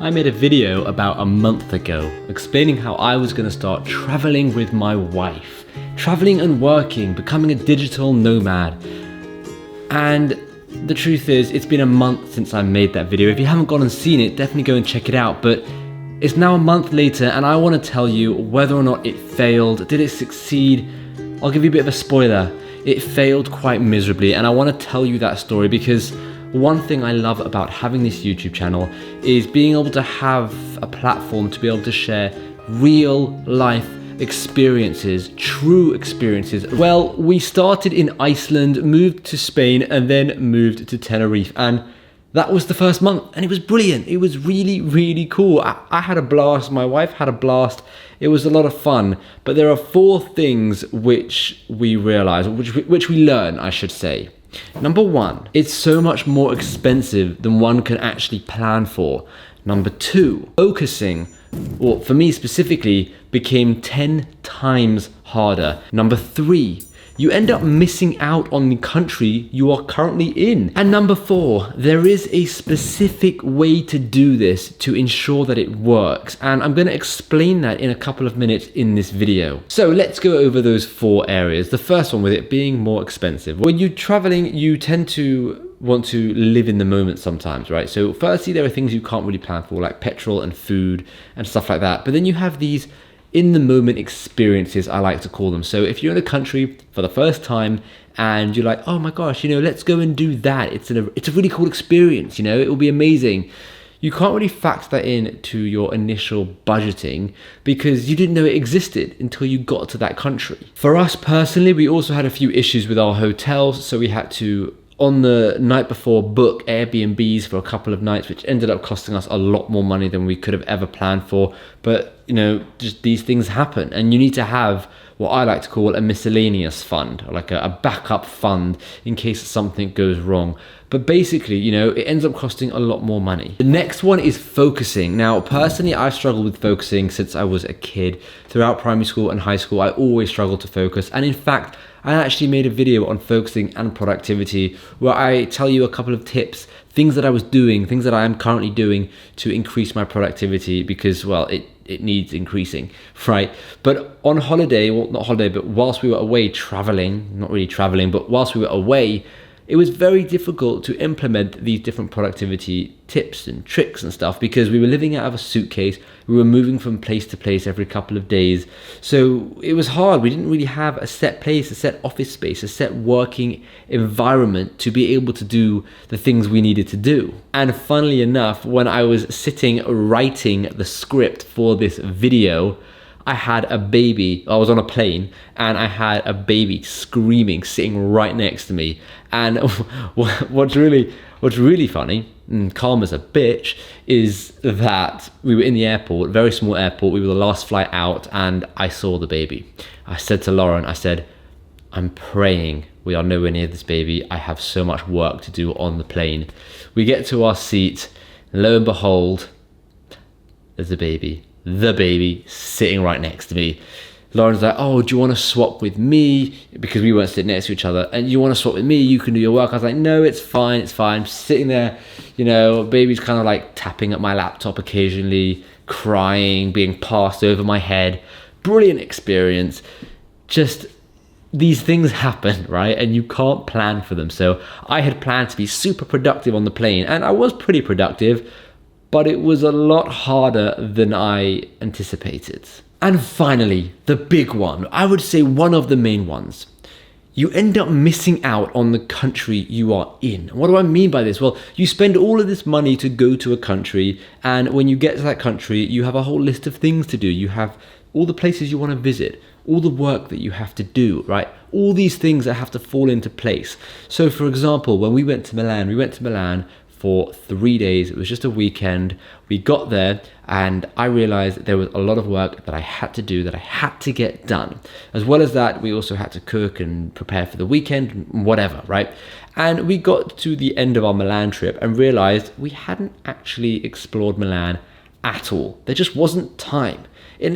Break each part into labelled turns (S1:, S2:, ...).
S1: I made a video about a month ago explaining how I was going to start traveling with my wife. Traveling and working, becoming a digital nomad. And the truth is, it's been a month since I made that video. If you haven't gone and seen it, definitely go and check it out. But it's now a month later and I want to tell you whether or not it failed. Did it succeed? I'll give you a bit of a spoiler. It failed quite miserably, and I want to tell you that story because one thing I love about having this YouTube channel is being able to have a platform to be able to share real life experiences, true experiences. Well, we started in Iceland, moved to Spain, and then moved to Tenerife, and that was the first month, and it was brilliant. It was really, really cool. I had a blast, my wife had a blast. It was a lot of fun, but there are 4 things which we realized, which we learn, I should say. Number 1, it's so much more expensive than one can actually plan for. Number 2, focusing, or for me specifically, became 10 times harder. Number 3, you end up missing out on the country you are currently in. And number 4, there is a specific way to do this to ensure that it works. And I'm going to explain that in a couple of minutes in this video. So let's go over those 4 areas. The first one, with it being more expensive. When you're traveling, you tend to want to live in the moment sometimes, right? So firstly, there are things you can't really plan for, like petrol and food and stuff like that. But then you have these in the moment experiences, I like to call them. So if you're in a country for the first time and you're like, oh my gosh, let's go and do that. It's a really cool experience, it will be amazing. You can't really factor that in to your initial budgeting because you didn't know it existed until you got to that country. For us personally, we also had a few issues with our hotels. So we had to, on the night before, book Airbnbs for a couple of nights, which ended up costing us a lot more money than we could have ever planned for. But just these things happen, and you need to have what I like to call a miscellaneous fund, or like a backup fund in case something goes wrong. But basically, it ends up costing a lot more money. The next one is focusing. Now, personally, I've struggled with focusing since I was a kid. Throughout primary school and high school, I always struggled to focus. And in fact, I actually made a video on focusing and productivity where I tell you a couple of tips, things that I was doing, things that I am currently doing to increase my productivity because, well, it needs increasing, right? But on holiday, well, not holiday, but whilst we were away traveling, not really traveling, but whilst we were away, it was very difficult to implement these different productivity tips and tricks and stuff because we were living out of a suitcase. We were moving from place to place every couple of days. So it was hard. We didn't really have a set place, a set office space, a set working environment to be able to do the things we needed to do. And funnily enough, when I was sitting writing the script for this video, I had a baby. I was on a plane and I had a baby screaming, sitting right next to me. And what's really funny, and calm as a bitch, is that we were in the airport, very small airport. We were the last flight out and I saw the baby. I said to Lauren, I'm praying we are nowhere near this baby. I have so much work to do on the plane. We get to our seat, and lo and behold, there's a baby. The baby sitting right next to me. Lauren's like, oh, do you want to swap with me? Because we weren't sitting next to each other. And you want to swap with me? You can do your work. I was like, no, it's fine. I'm sitting there, baby's kind of like tapping at my laptop occasionally, crying, being passed over my head. Brilliant experience. Just these things happen, right? And you can't plan for them. So I had planned to be super productive on the plane, and I was pretty productive, but it was a lot harder than I anticipated. And finally, the big one, I would say one of the main ones. You end up missing out on the country you are in. What do I mean by this? Well, you spend all of this money to go to a country, and when you get to that country, you have a whole list of things to do. You have all the places you want to visit, all the work that you have to do, right? All these things that have to fall into place. So for example, when we went to Milan for 3 days. It was just a weekend. We got there and I realized that there was a lot of work that I had to do, that I had to get done. As well as that, we also had to cook and prepare for the weekend, whatever, right? And we got to the end of our Milan trip and realized we hadn't actually explored Milan at all. There just wasn't time. And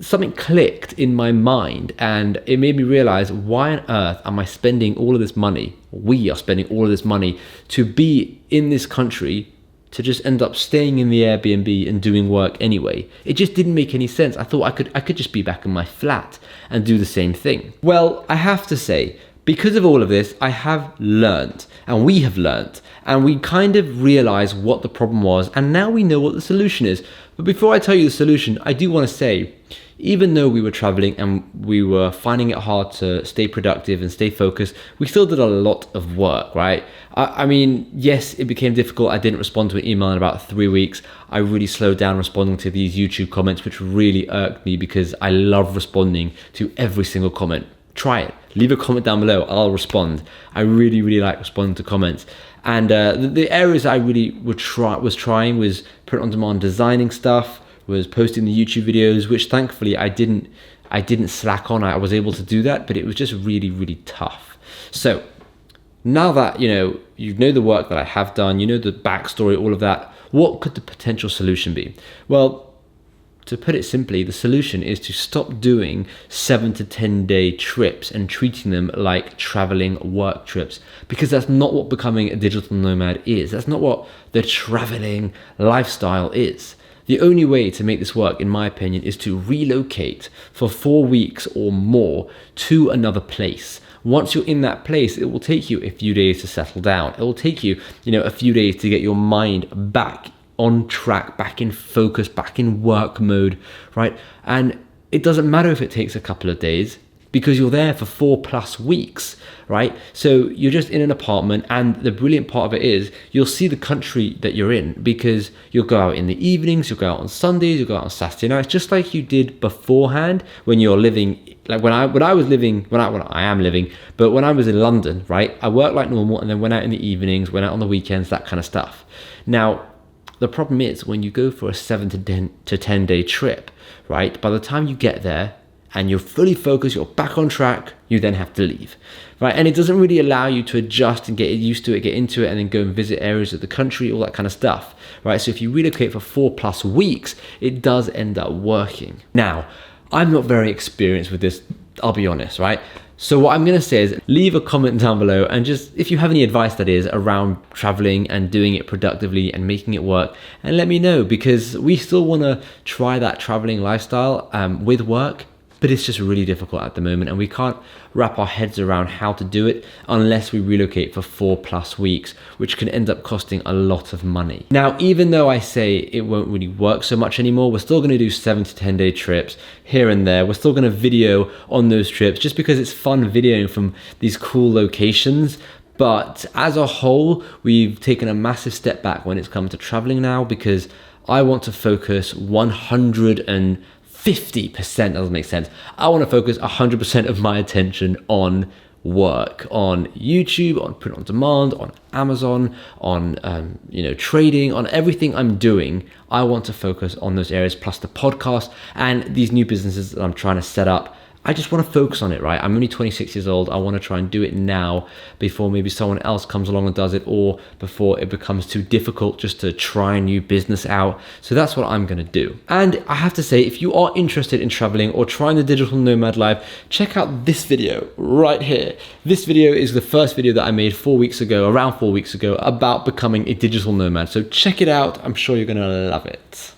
S1: something clicked in my mind and it made me realize, why on earth am I spending all of this money? We are spending all of this money to be in this country to just end up staying in the Airbnb and doing work anyway. It just didn't make any sense. I thought I could just be back in my flat and do the same thing. Well, I have to say, because of all of this, I have learned, and we have learned, and we kind of realized what the problem was, and now we know what the solution is. But before I tell you the solution, I do want to say, even though we were traveling and we were finding it hard to stay productive and stay focused, we still did a lot of work, right? I mean, yes, it became difficult. I didn't respond to an email in about 3 weeks. I really slowed down responding to these YouTube comments, which really irked me because I love responding to every single comment. Try it. Leave a comment down below. I'll respond. I really, really like responding to comments. And the areas I really was trying was print-on-demand designing stuff, was posting the YouTube videos, which thankfully I didn't slack on. I was able to do that, but it was just really, really tough. So now that you know the work that I have done, you know the backstory, all of that, what could the potential solution be? Well, to put it simply, the solution is to stop doing 7 to 10 day trips and treating them like traveling work trips, because that's not what becoming a digital nomad is. That's not what the traveling lifestyle is. The only way to make this work, in my opinion, is to relocate for 4 weeks or more to another place. Once you're in that place, it will take you a few days to settle down. It will take you, a few days to get your mind back on track, back in focus, back in work mode, right? And it doesn't matter if it takes a couple of days, because you're there for 4+ weeks, right? So you're just in an apartment, and the brilliant part of it is you'll see the country that you're in, because you'll go out in the evenings, you'll go out on Sundays, you'll go out on Saturday nights, just like you did beforehand when you're living. Like when I am living, but when I was in London, right? I worked like normal and then went out in the evenings, went out on the weekends, that kind of stuff. Now, the problem is when you go for a 7 to 10 day trip, right? By the time you get there and you're fully focused, you're back on track, you then have to leave, right? And it doesn't really allow you to adjust and get used to it, get into it, and then go and visit areas of the country, all that kind of stuff, right? So if you relocate for 4+ weeks, it does end up working. Now, I'm not very experienced with this, I'll be honest, right? So what I'm going to say is leave a comment down below, and just if you have any advice that is around traveling and doing it productively and making it work, and let me know, because we still want to try that traveling lifestyle with work, but it's just really difficult at the moment, and we can't wrap our heads around how to do it unless we relocate for 4+ weeks, which can end up costing a lot of money. Now, even though I say it won't really work so much anymore, we're still going to do 7 to 10 day trips here and there. We're still going to video on those trips just because it's fun videoing from these cool locations. But as a whole, we've taken a massive step back when it's come to traveling now, because I want to focus 150%, doesn't make sense. I want to focus 100% of my attention on work, on YouTube, on print on demand, on Amazon, on trading, on everything I'm doing. I want to focus on those areas, plus the podcast and these new businesses that I'm trying to set up. I just want to focus on it, right? I'm only 26 years old. I want to try and do it now before maybe someone else comes along and does it, or before it becomes too difficult just to try a new business out. So that's what I'm going to do. And I have to say, if you are interested in traveling or trying the digital nomad life, check out this video right here. This video is the first video that I made around 4 weeks ago, about becoming a digital nomad. So check it out. I'm sure you're going to love it.